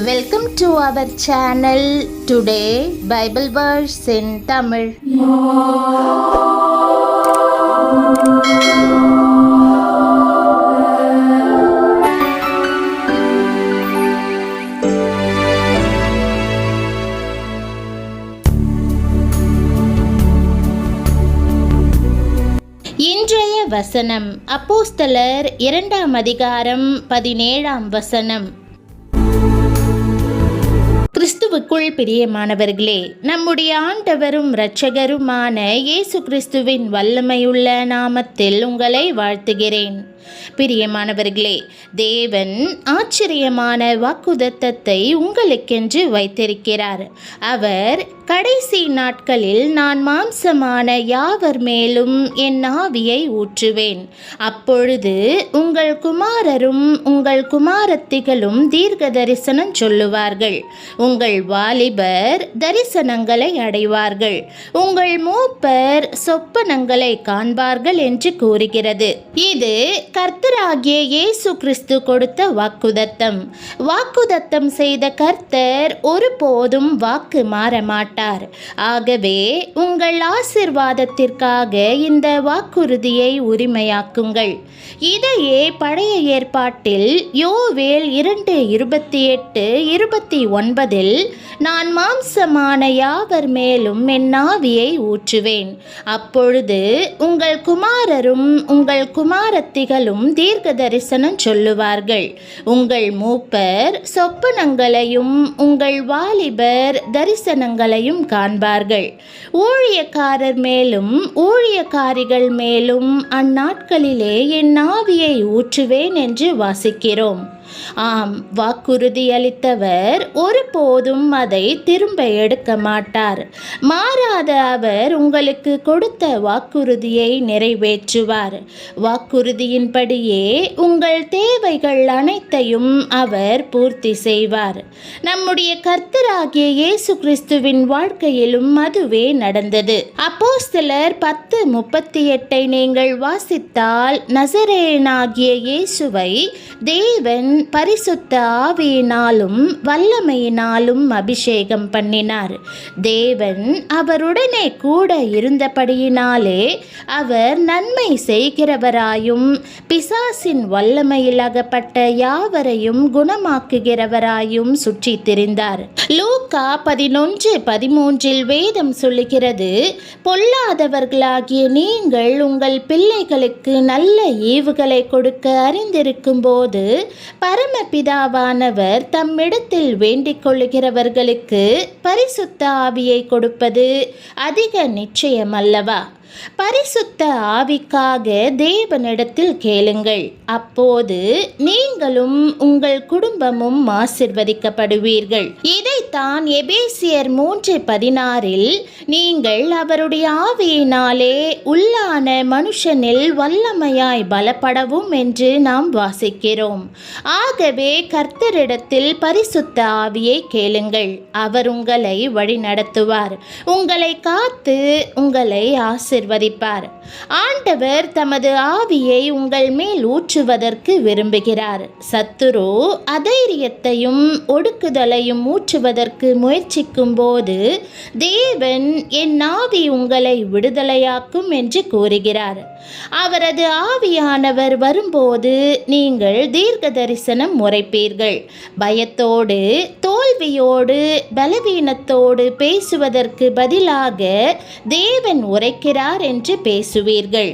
Welcome to our channel. Today Bible verse in Tamil. இன்றைய வசனம் அப்போஸ்தலர் 2ஆம் அதிகாரம் 17ஆம் வசனம். கிறிஸ்துவுக்குள் பிரியமானவர்களே, நம்முடைய ஆண்டவரும் இரட்சகருமான இயேசு கிறிஸ்துவின் வல்லமையுள்ள நாமத்தில் உங்களை வாழ்த்துகிறேன். பிரியமானவர்களே, தேவன் ஆச்சரியமான வாக்குத்தத்தத்தை உங்களுக்கென்று வைத்திருக்கிறார். அவர் கடைசி நாட்களில் நான் மாம்சமான யாவர் மேலும் என் ஆவியை ஊற்றுவேன், அப்பொழுது உங்கள் குமாரரும் உங்கள் குமாரத்திகளும் தீர்க்க தரிசனம் சொல்லுவார்கள், உங்கள் வாலிபர் தரிசனங்களை அடைவார்கள், உங்கள் மூப்பர் சொப்பனங்களை காண்பார்கள் என்று கூறுகிறது. இது கர்த்தராகிய இயேசு கிறிஸ்து கொடுத்த வாக்குத்தத்தம் செய்த கர்த்தர் ஒருபோதும் வாக்கு மாற மாட்டார். ஆகவே உங்கள் ஆசீர்வாதத்திற்காக இந்த வாக்குறுதியை உரிமையாக்குங்கள். இதையே பழைய ஏற்பாட்டில் யோவேல் 2:28-29 நான் மாம்சமான யாவர் மேலும் என் ஆவியை ஊற்றுவேன், அப்பொழுது உங்கள் குமாரரும் உங்கள் குமாரத்திகளும் தீர்க்க தரிசனம் சொல்லுவார்கள், உங்கள் மூப்பர் சொப்பனங்களையும் உங்கள் வாலிபர் தரிசனங்களையும் காண்பார்கள். ஊழியக்காரர் மேலும் ஊழியக்காரிகள் மேலும் அந்நாட்களிலே என் ஆவியை ஊற்றுவேன் என்று வாசிக்கிறோம். ஆம், வாக்குறுதி அளித்தவர் ஒருபோதும் அதை திரும்ப எடுக்க மாட்டார். மாறாத அவர் உங்களுக்கு கொடுத்த வாக்குறுதியை நிறைவேற்றுவார். வாக்குறுதியின்படியே உங்கள் தேவைகள் அனைத்தையும் அவர் பூர்த்தி செய்வார். நம்முடைய கர்த்தராகிய இயேசு கிறிஸ்துவின் வாழ்க்கையிலும் அதுவே நடந்தது. அப்போஸ்தலர் 10:38 நீங்கள் வாசித்தால், நசரேயனாகிய இயேசுவை தேவன் பரிசுத்த ஆவியினாலும் வல்லமையினாலும் அபிஷேகம் பண்ணினார். தேவன் அவருடனே கூட இருந்தபடியினாலே அவர் நன்மை செய்கிறவராயும் பிசாசின் வல்லமையில் அகப்பட்ட யாவரையும் குணமாக்குகிறவராயும் சுற்றி திரிந்தார். லூக்கா 11:13 வேதம் சொல்லுகிறது, பொல்லாதவர்களாகிய நீங்கள் உங்கள் பிள்ளைகளுக்கு நல்ல ஈவுகளை கொடுக்க அறிந்திருக்கும் போது பரமபிதாவானவர் தம்மிடத்தில் வேண்டிக் கொள்ளுகிறவர்களுக்கு பரிசுத்த ஆவியை கொடுப்பது அதிக நிச்சயம் அல்லவா? பரிசுத்த ஆவிக்காக தேவனிடத்தில் கேளுங்கள், அப்போது நீங்களும் உங்கள் குடும்பமும் ஆசீர்வதிக்கப்படுவீர்கள். இதைத்தான் எபேசியர் 3:16 நீங்கள் அவருடைய ஆவியினாலே உள்ளான மனுஷனில் வல்லமையாய் பலப்படவும் என்று நாம் வாசிக்கிறோம். ஆகவே கர்த்தரிடத்தில் பரிசுத்த ஆவியை கேளுங்கள், அவர் உங்களை வழி நடத்துவார், உங்களை காத்து உங்களை ஆசீர்வதிப்பார். ஆண்டவர் தமது ஆவியை உங்கள் மேல் ஊற்றுவதற்கு விரும்புகிறார். சத்துரு அதைரியத்தையும் ஒடுக்குதலையும் ஊற்றுவதற்கு முயற்சிக்கும் போது தேவன் என் ஆவி உங்களை விடுதலையாக்கும் என்று கூறுகிறார். அவரது ஆவியானவர் வரும்போது நீங்கள் தீர்க்க தரிசனம் உரைப்பீர்கள். பயத்தோடு தோல்வியோடு பலவீனத்தோடு பேசுவதற்கு பதிலாக தேவன் உரைக்கிறார் என்று பேசுவீர்கள்.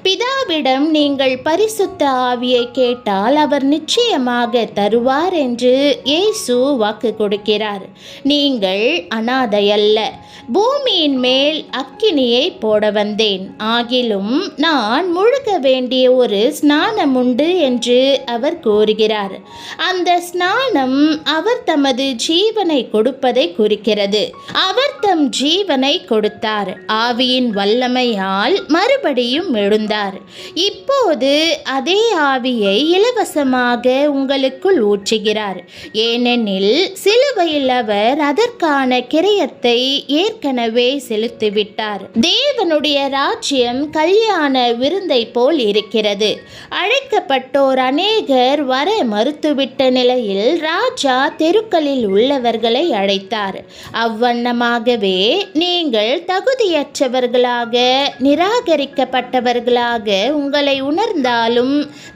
பிதாவிடம் நீங்கள் பரிசுத்த ஆவியை கேட்டால் அவர் நிச்சயமாக தருவார் என்று இயேசு வாக்கு கொடுக்கிறார். நீங்கள் அனாதையல்ல, பூமியின் மேல் அக்கினியை போட வந்தேன், ஆகிலும் நான் முழுக வேண்டிய ஒரு ஸ்நானம் உண்டு என்று அவர் கூறுகிறார். அந்த ஸ்நானம் அவர் தமது ஜீவனை கொடுப்பதை குறிக்கிறது. அவர் தம் ஜீவனை கொடுத்தார், ஆவியின் வல்லமையால் மறுபடியும் எழுந்தார். இப்போது அதே ஆவியை இலவசமாக உங்களுக்குள் ஊற்றுகிறார். ஏனெனில் சிலுவையில் அவர் அதற்கான கிரயத்தை ஏற்கனவே செலுத்திவிட்டார். தேவனுடைய ராஜ்யம் கல்யாண விருந்தை போல் இருக்கிறது. அழைக்கப்பட்டோர் அநேகர் வர மறுத்துவிட்ட நிலையில் ராஜா தெருக்களில் உள்ளவர்களை அழைத்தார். அவ்வண்ணமாகவே நீங்கள் தகுதியற்றவர்களாக நிராகரிக்கப்பட்டவர்களாக உங்களை உணர்ந்தாலும்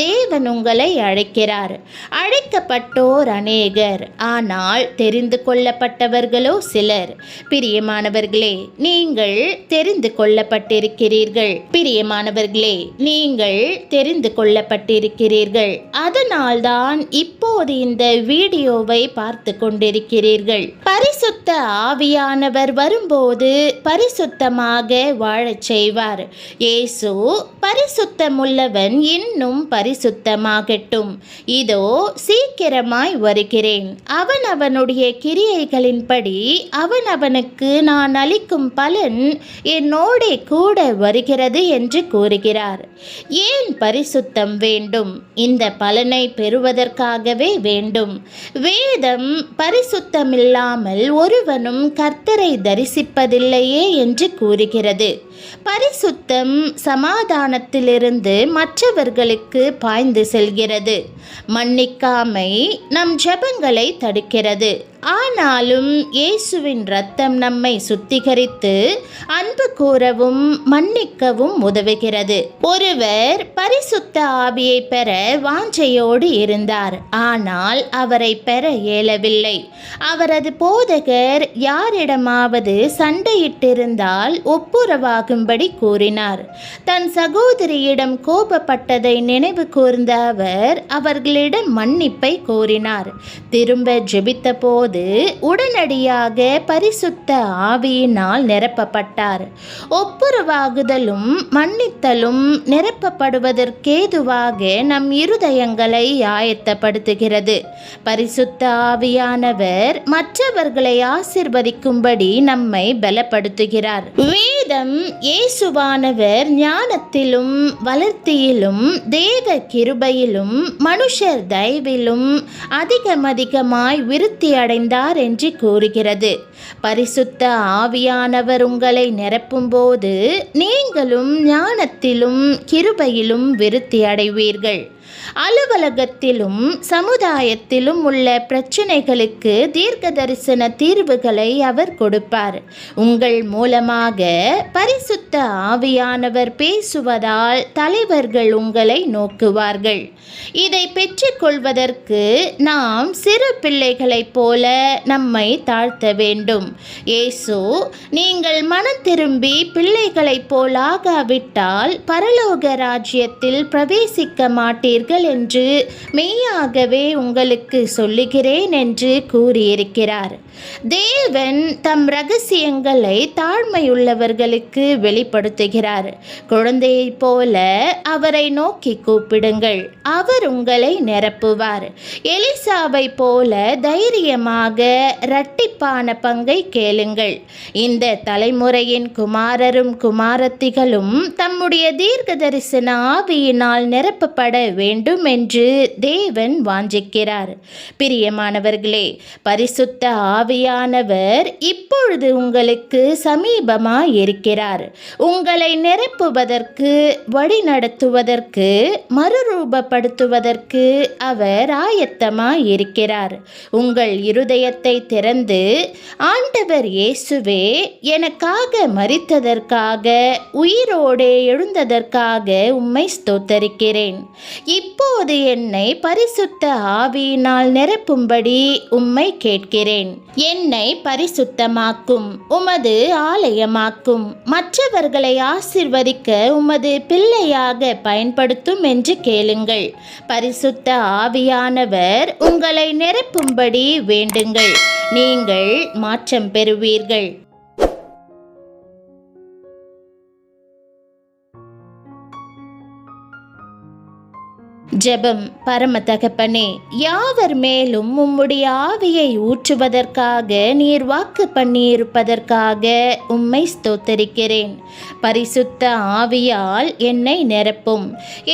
தேவன் உங்களை அழைக்கிறார். அழைக்கப்பட்டோர் அநேகர், ஆனால் தெரிந்து கொள்ளப்பட்டவர்களோ சிலர். பிரியமானவர்களே, நீங்கள் தெரிந்து கொள்ளப்பட்டிருக்கிறீர்கள். பிரியமானவர்களே, நீங்கள் தெரிந்து கொள்ளப்பட்டிருக்கிறீர்கள். அதனால்தான் இப்போது இந்த வீடியோவை பார்த்து கொண்டிருக்கிறீர்கள். பரிசுத்த ஆவியானவர் வரும்போது பரிசுத்தமாக வாழச் செய்வார். இயேசு பரிசுத்தமுள்ளவன், இன்னும் பரிசுத்தமாகட்டும். இதோ சீக்கிரமாய் வருகிறேன். அவனவனுடைய கிரியைகளின்படி அவனவனுக்கு நான் அளிக்கும் பலன் என்னோடே கூட வருகிறது என்று கூறுகிறார். ஏன் பரிசுத்தம் வேண்டும்? இந்த பலனை பெறுவதற்காகவே வேண்டும். வேதம் பரிசுத்தமில்லாமல் ஒருவனும் கர்த்தரை தரிசிப்பதில்லையே என்று கூறுகிறது. பரிசுத்தம் சமாதானத்திலிருந்து மற்றவர்களுக்கு பாய்ந்து செல்கிறது. மன்னிக்காமை நம் ஜெபங்களை தடுக்கிறது. ஆனாலும் இயேசுவின் இரத்தம் நம்மை சுத்திகரித்து அன்பு கூறவும் மன்னிக்கவும் உதவுகிறது. ஒருவர் பரிசுத்த ஆவியை பெற வாஞ்சையோடு இருந்தார். ஆனால் அவரை பெற இயலவில்லை. அவரது போதகர் யாரிடமாவது சண்டையிட்டிருந்தால் ஒப்புரவாகும்படி கூறினார். தன் சகோதரியிடம் கோபப்பட்டதை நினைவு கூர்ந்த அவர் அவர்களிடம் மன்னிப்பை கோரினார். திரும்ப ஜெபித்த போது உடனடியாக பரிசுத்த ஆவியினால் நிரப்பப்பட்டார். ஒப்புரவாகுதலும் மன்னித்தலும் நிரப்பப்படுவதற்கேதுவாக நம் இருதயங்களை ஆயத்தப்படுத்துகிறது. பரிசுத்த ஆவியானவர் மற்றவர்களை ஆசீர்வதிக்கும்படி நம்மை பலப்படுத்துகிறார். வேதம் இயேசுவானவர் ஞானத்திலும் வளர்த்தியிலும் தேவ கிருபையிலும் மனுஷர் தயவிலும் அதிகமாய் விருத்தி அடைந்தார் என்று கூறுகிறது. பரிசுத்த ஆவியானவர் உங்களை நிரப்பும்போது நீங்களும் ஞானத்திலும் கிருபையிலும் விருத்தி அடைவீர்கள். அலுவலகத்திலும் சமுதாயத்திலும் உள்ள பிரச்சனைகளுக்கு தீர்க்க தரிசன தீர்வுகளை அவர் கொடுப்பார். உங்கள் மூலமாக பரிசுத்த ஆவியானவர் பேசுவதால் தலைவர்கள் உங்களை நோக்குவார்கள். இதை பெற்றுக்கொள்வதற்கு நாம் சிறு பிள்ளைகளைப் போல நம்மை தாழ்த்த வேண்டும். இயேசு, நீங்கள் மனம் திரும்பி பிள்ளைகளைப் போலாகாவிட்டால் பரலோக ராஜ்யத்தில் பிரவேசிக்க மாட்டீர்கள் என்று மெய்யாகவே உங்களுக்கு சொல்லுகிறேன் என்று கூறியிருக்கிறார். தேவன் தம் ரகசியங்களை தாழ்மையுள்ளவர்களுக்கு வெளிப்படுத்துகிறார். குழந்தையைப் போல அவரை நோக்கி கூப்பிடுங்கள், அவர் உங்களை நிரப்புவார். எலிசாவை போல தைரியமாக இரட்டிப்பான பங்கை கேளுங்கள். இந்த தலைமுறையின் குமாரரும் குமாரத்திகளும் தம்முடைய தீர்க்க தரிசன ஆவியினால் நிரப்பப்பட வேண்டும் என்று தேவன் வாஞ்சிக்கிறார். பிரியமானவர்களே, பரிசுத்த ஆவியானவர் இப்பொழுது உங்களுக்கு சமீபமாய் இருக்கிறார். உங்களை நிரப்புவதற்கு, வழிநடத்துவதற்கு, மறுரூபப்படுத்துவதற்கு அவர் ஆயத்தமாய் இருக்கிறார். உங்கள் இருதயத்தை திறந்து, ஆண்டவர் இயேசுவே, எனக்காக மரித்ததற்காக உயிரோடே எழுந்ததற்காக உம்மை ஸ்தோத்தரிக்கிறேன். இப்போது என்னை பரிசுத்த ஆவியினால் நிரப்பும்படி உம்மை கேட்கிறேன். என்னை பரிசுத்தமாக்கும், உமது ஆலயமாக்கும், மற்றவர்களை ஆசீர்வதிக்க உமது பிள்ளையாக பயன்படுத்தும் என்று கேளுங்கள். பரிசுத்த ஆவியானவர் உங்களை நிரப்பும்படி வேண்டுங்கள். நீங்கள் மாற்றம் பெறுவீர்கள். ஜெபம். பரம தகப்பனே, யாவர் மேலும் உம்முடைய ஆவியை ஊற்றுவதற்காக நீர் வாக்கு பண்ணியிருப்பதற்காக உம்மை ஸ்தோத்தரிக்கிறேன். பரிசுத்த ஆவியால் என்னை நிரப்பும்,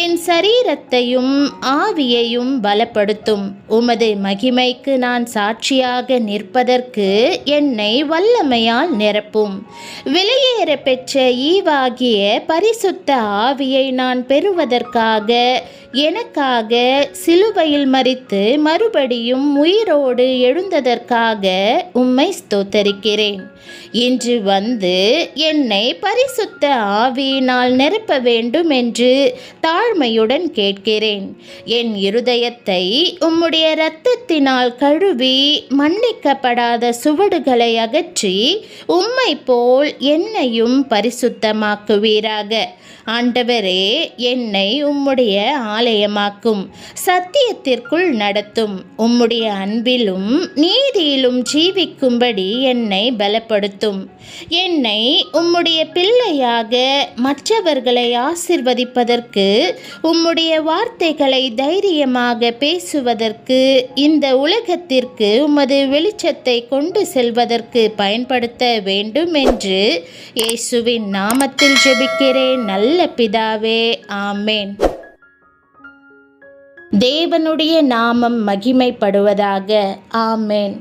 என் சரீரத்தையும் ஆவியையும் பலப்படுத்தும். உமது மகிமைக்கு நான் சாட்சியாக நிற்பதற்கு என்னை வல்லமையால் நிரப்பும். வெளியேற பெற்ற ஈவாகிய பரிசுத்த ஆவியை நான் பெறுவதற்காக எனக்காக சிலுவையில் மரித்து மறுபடியும் உயிரோடு எழுந்ததற்காக உம்மை ஸ்தோத்தரிக்கிறேன். இன்று வந்து என்னை பரிசுத்த ஆவியினால் நிரப்ப வேண்டும் என்று தாழ்மையுடன் கேட்கிறேன். என் இருதயத்தை உம்முடைய இரத்தத்தினால் கழுவி மன்னிக்கப்படாத சுவடுகளை அகற்றி உம்மை போல் என்னையும் பரிசுத்தமாக்குவீராக. ஆண்டவரே, என்னை உம்முடைய ஆலயமாக்கும், சத்தியத்திற்குள் நடத்தும். உம்முடைய அன்பிலும் நீதியிலும் ஜீவிக்கும்படி என்னை பலப்படுத்தும். என்னை உம்முடைய பிள்ளையாக மற்றவர்களை ஆசிர்வதிப்பதற்கு, உம்முடைய வார்த்தைகளை தைரியமாக பேசுவதற்கு, இந்த உலகத்திற்கு உமது வெளிச்சத்தை கொண்டு செல்வதற்கு பயன்படுத்த வேண்டும் என்று இயேசுவின் நாமத்தில் ஜெபிக்கிறேன் நல்ல பிதாவே, ஆமேன். தேவனுடைய நாமம் மகிமைப்படுவதாக. ஆமேன்.